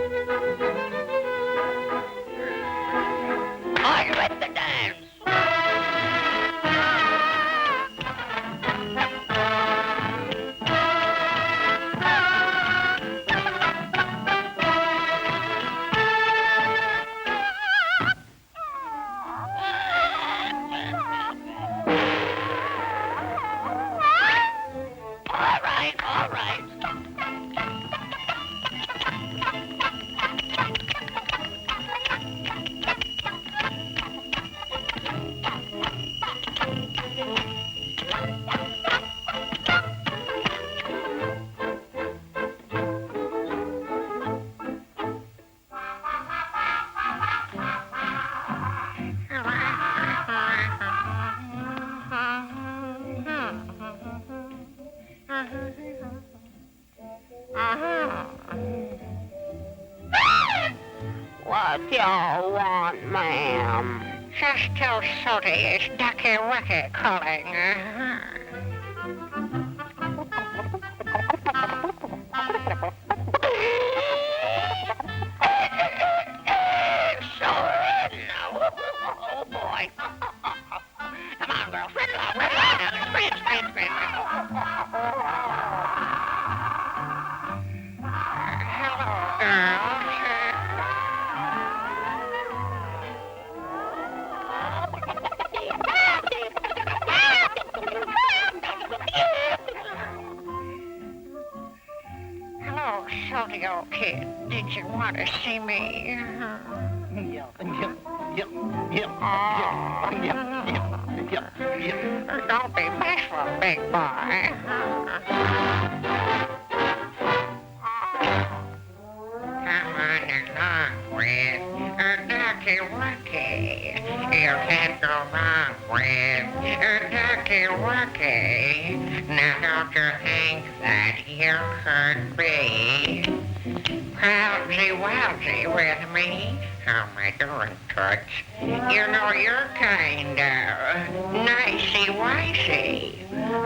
Are you at the dance? All right, all right. What y'all want, ma'am? Just tell Sooty it's Ducky Wucky calling. Oh, boy. Come on, girl. Spread it out. Spread. Hello, girls. Hello, Sooty, old kid. Did you want to see me? Don't be bashful, big boy. Come on along with Ducky Wucky. You can't go wrong with Ducky Wucky. Now don't you think that you could be wowsy with me? How am I doing, Toots? You know, you're kind of nicey-wisey.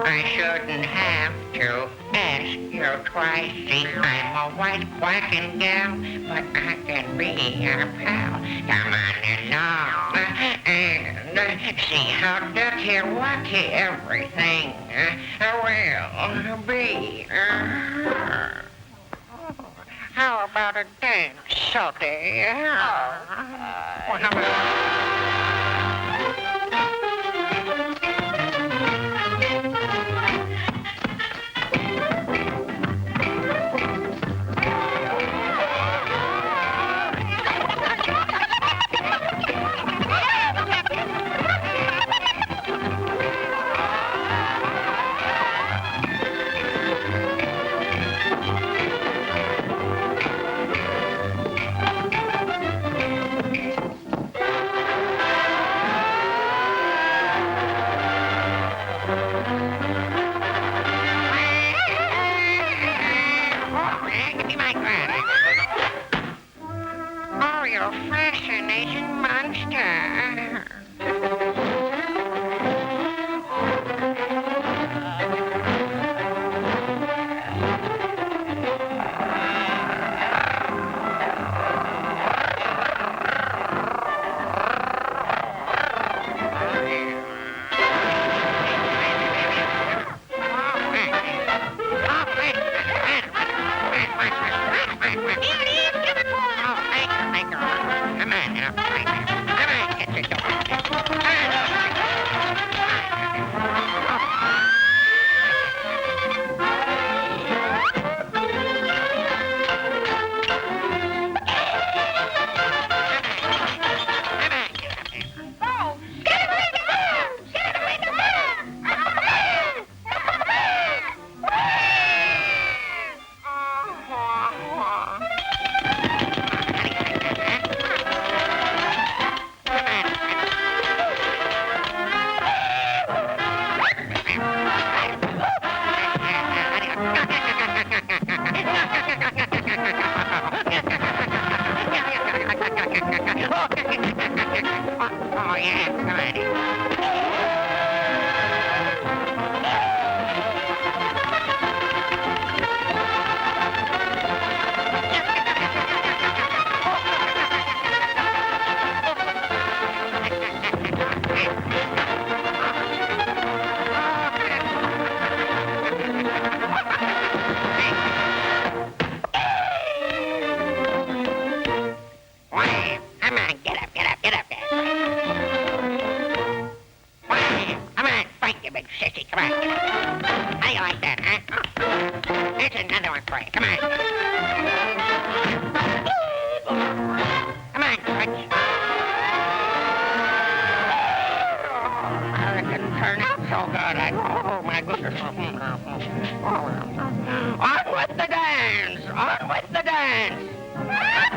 I shouldn't have to ask you twicey. I'm a white quacking gal, but I can be your pal. Come on along and see how Ducky Wucky everything will be. How about a dance, Sooty? Oh, you fascinating monster. On with the dance! On with the dance!